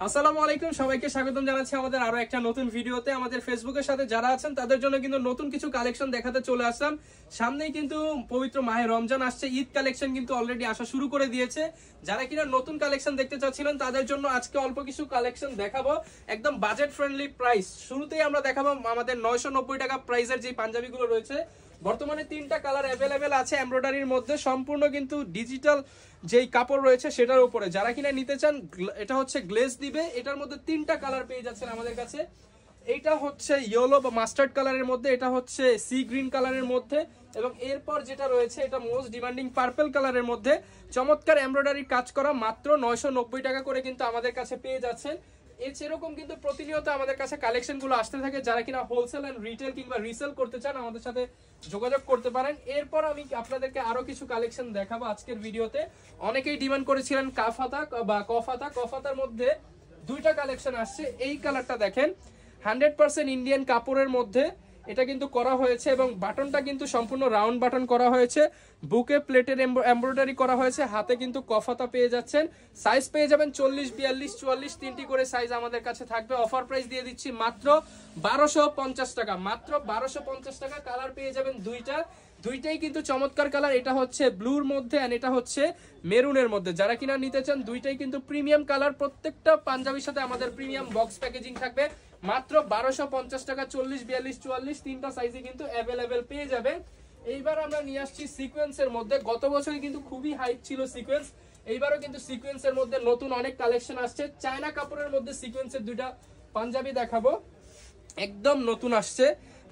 আসসালামু আলাইকুম, সবাইকে স্বাগতম জানাচ্ছি আমাদের আরো একটা নতুন ভিডিওতে। আমাদের ফেসবুকের সাথে যারা আছেন তাদের জন্য কিন্তু নতুন কিছু কালেকশন দেখাতে চলে আসলাম। সামনেই কিন্তু পবিত্র মাহে রমজান আসছে, ঈদ কালেকশন কিন্তু অলরেডি আসা শুরু করে দিয়েছে। যারা কিনা নতুন কালেকশন দেখতে চাচ্ছিলেন তাদের জন্য আজকে অল্প কিছু কালেকশন দেখাবো, একদম বাজেট ফ্রেন্ডলি প্রাইস। শুরুতেই আমরা দেখাবো আমাদের 990 টাকা প্রাইসের যে পাঞ্জাবিগুলো রয়েছে। বর্তমানে 3টা কালার অ্যাভেলেবেল আছে এমব্রয়ডারির মধ্যে, সম্পূর্ণ কিন্তু ডিজিটাল যেই কাপড় রয়েছে সেটার উপরে। যারা কিনা নিতে চান, এটা হচ্ছে গ্লেজ দিবে, এটার মধ্যে 3টা কালার পেয়ে যাচ্ছেন আমাদের কাছে। এইটা হচ্ছে ইয়েলো বা মাস্টার্ড কালারের মধ্যে, এটা হচ্ছে সি গ্রিন কালারের মধ্যে, এবং এরপর যেটা রয়েছে এটা মোস্ট ডিমান্ডিং পার্পল কালারের মধ্যে। চমৎকার এমব্রয়ডারি কাজ করা, মাত্র 990 টাকা করে কিন্তু আমাদের কাছে পেয়ে যাচ্ছেন। এরকম কিন্তু প্রতিনিয়ত আমাদের কাছে কালেকশন গুলো আসতে থাকে। যারা কিনা হোলসেল এন্ড রিটেল কিংবা রিসেল করতে চান আমাদের সাথে যোগাযোগ করতে পারেন। এরপর আমি আপনাদেরকে আরো কিছু কালেকশন দেখাবো আজকের ভিডিওতে। অনেকেই ডিমান্ড করেছিলেন কাফাতা বা কফাতার মধ্যে 2টা কালেকশন আসছে। এই কালারটা দেখেন, 100% ইন্ডিয়ান কাপড়ের মধ্যে এটা কিন্তু করা হয়েছে, এবং বাটনটা কিন্তু সম্পূর্ণ রাউন্ড বাটন করা হয়েছে। বুকে প্লেটের এমব্রয়ডারি করা হয়েছে, হাতে কিন্তু কফাতা পেয়ে যাচ্ছেন। সাইজ পেয়ে যাবেন 40, 42, 44 তিনটি করে সাইজ আমাদের কাছে থাকবে। অফার প্রাইস দিয়ে দিচ্ছি মাত্র 1250 টাকা, মাত্র 1250 টাকা। কালার পেয়ে যাবেন দুইটাই কিন্তু চমৎকার কালার। এটা হচ্ছে ব্লুর মধ্যে আর এটা হচ্ছে মেরুনের মধ্যে। যারা কিনা নিতে চান দুইটাই কিন্তু প্রিমিয়াম কালার। প্রত্যেকটা পাঞ্জাবির সাথে আমাদের প্রিমিয়াম বক্স প্যাকেজিং থাকবে। মাত্র 1250 টাকা, 40, 42, 44 তিনটা সাইজে কিন্তু অ্যাভেলেবেল পেয়ে যাবে। এইবার আমরা নিয়ে আসছি সিকোয়েন্সের মধ্যে। গত বছরে কিন্তু খুবই হাইপ ছিল সিকোয়েন্স, এইবারও কিন্তু সিকোয়েন্সের মধ্যে নতুন অনেক কালেকশন আসছে। চায়না কাপড়ের মধ্যে সিকোয়েন্সের 2টা পাঞ্জাবি দেখাবো, একদম নতুন আসছে।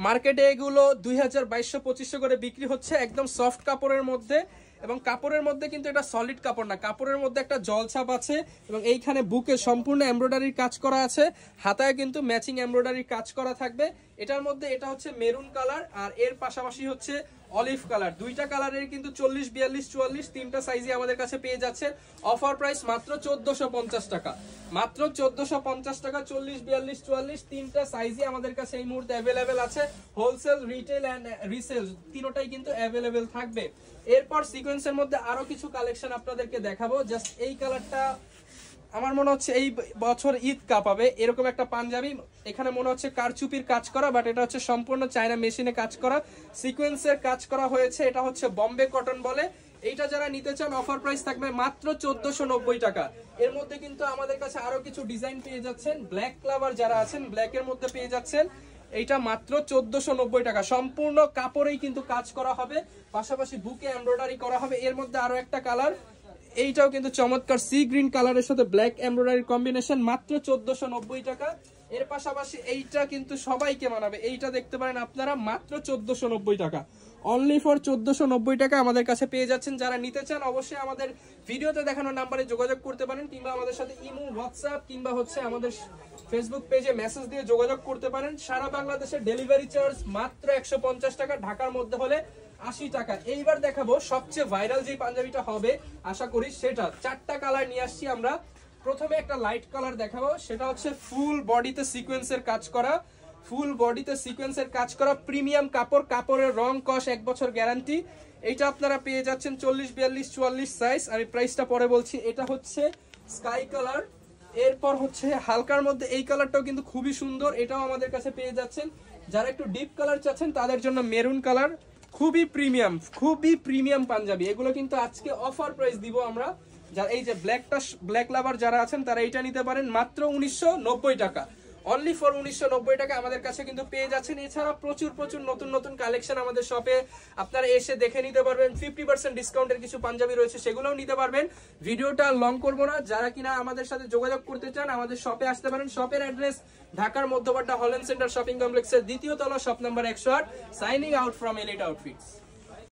মার্কেটে এগুলো 2200-2500 করে বিক্রি হচ্ছে, একদম সফট কাপড়ের মধ্যে। এবং কাপড়ের মধ্যে কিন্তু এটা সলিড কাপড় না, কাপড়ের মধ্যে একটা জলছাপ আছে, এবং এইখানে বুকে সম্পূর্ণ এমব্রয়ডারির কাজ করা আছে, হাতায় কিন্তু ম্যাচিং এমব্রয়ডারির কাজ করা থাকবে। এটার মধ্যে এটা হচ্ছে মেরুন কালার, আর এর পাশাপাশি হচ্ছে অলিভ কালার। 2টা কালারের কিন্তু 40, 42, 44 তিনটা সাইজে আমাদের কাছে পেয়ে যাচ্ছে। অফার প্রাইস মাত্র 1450 টাকা, মাত্র 1450 টাকা। 40, 42, 44 তিনটা সাইজে আমাদের কাছে এই মুহূর্তে অ্যাভেলেবেল আছে। হোলসেল, রিটেল এন্ড রিসেল তিনটাই কিন্তু অ্যাভেলেবেল থাকবে। এরপর সিকোয়েন্সের মধ্যে আরো কিছু কালেকশন আপনাদেরকে দেখাবো। জাস্ট এই কালারটা আমার মনে হচ্ছে এই বছর ঈদ কাঁপাবে, এরকম একটা পাঞ্জাবি। এখানে মনে হচ্ছে কারচুপির কাজ করা, বাট এটা হচ্ছে সম্পূর্ণ চায়না মেশিনে কাজ করা, সিকোয়েন্সের কাজ করা হয়েছে। এটা হচ্ছে বম্বে কটন বলে। এইটা যারা নিতে চান অফার প্রাইস থাকবে মাত্র 1490 টাকা। এর মধ্যে কিন্তু আমাদের কাছে আরো কিছু ডিজাইন পেয়ে যাচ্ছেন। ব্ল্যাক লাভার যারা আছেন ব্ল্যাকের মধ্যে পেয়ে যাচ্ছেন, এইটা মাত্র 1490 টাকা। সম্পূর্ণ কাপড়েই কিন্তু কাজ করা হবে, পাশাপাশি বুকে এমব্রয়ডারি করা হবে। এর মধ্যে আরো একটা কালার, এইটাও কিন্তু চমৎকার সি গ্রিন কালারের সাথে ব্ল্যাক এমব্রয়ডারি কম্বিনেশন, মাত্র 1490 টাকা। এর পাশাপাশি এইটা কিন্তু সবাইকে মানাবে, এইটা দেখতে পারেন আপনারা, মাত্র 1490 টাকা। অনলি ফর 1490 টাকা আমাদের কাছে পেয়ে যাচ্ছেন। যারা নিতে চান অবশ্যই আমাদের ভিডিওতে দেখানো নাম্বারে যোগাযোগ করতে পারেন, কিংবা আমাদের সাথে ইমো, হোয়াটসঅ্যাপ কিংবা হচ্ছে আমাদের ফেসবুক পেজে মেসেজ দিয়ে যোগাযোগ করতে পারেন। সারা বাংলাদেশের ডেলিভারি চার্জ মাত্র 150 টাকা, ঢাকার মধ্যে হলে 80 টাকা। এইবার দেখাবো সবচেয়ে ভাইরাল যে পাঞ্জাবিটা হবে আশা করি সেটা। 4টা কালার নিয়ে আসছি আমরা। প্রথমে একটা লাইট কালার দেখাবো, সেটা হচ্ছে ফুল বডিতে সিকোয়েন্সের কাজ করা, ফুল বডিতে সিকোয়েন্সের কাজ করা প্রিমিয়াম কাপড়। কাপড়ের রং কস 1 বছর গ্যারান্টি। এইটা আপনারা পেয়ে যাচ্ছেন 40, 42, 44 সাইজ। আমি প্রাইসটা পরে বলছি। এটা হচ্ছে স্কাই কালার। এরপর হচ্ছে হালকার মধ্যে এই কালারটাও কিন্তু খুবই সুন্দর, এটাও আমাদের কাছে পেয়ে যাচ্ছেন। যারা একটু ডিপ কালার চাচ্ছেন তাদের জন্য মেরুন কালার, খুবই প্রিমিয়াম পাঞ্জাবি। এগুলো কিন্তু আজকে অফার প্রাইস দিব আমরা। যারা এই যে ব্ল্যাক লাভার যারা আছেন তারা এটা নিতে পারেন মাত্র 1990 টাকা, অনলি ফর 1990 টাকা আমাদের কাছে কিন্তু পেয়ে যাচ্ছেন। এছাড়া প্রচুর নতুন কালেকশন আমাদের শপে আপনারা এসে দেখে নিতে পারবেন। 50% ডিসকাউন্টের কিছু পাঞ্জাবি রয়েছে, সেগুলোও নিতে পারবেন। ভিডিওটা লং করবো না, যারা কিনা আমাদের সাথে যোগাযোগ করতে চান আমাদের শপে আসতে পারেন। শপের অ্যাড্রেস ঢাকার মধ্যপাড়া হল্যান্ড সেন্টার শপিং কমপ্লেক্সের 2য় তলা, shop number 108। Signing out from elite outfits.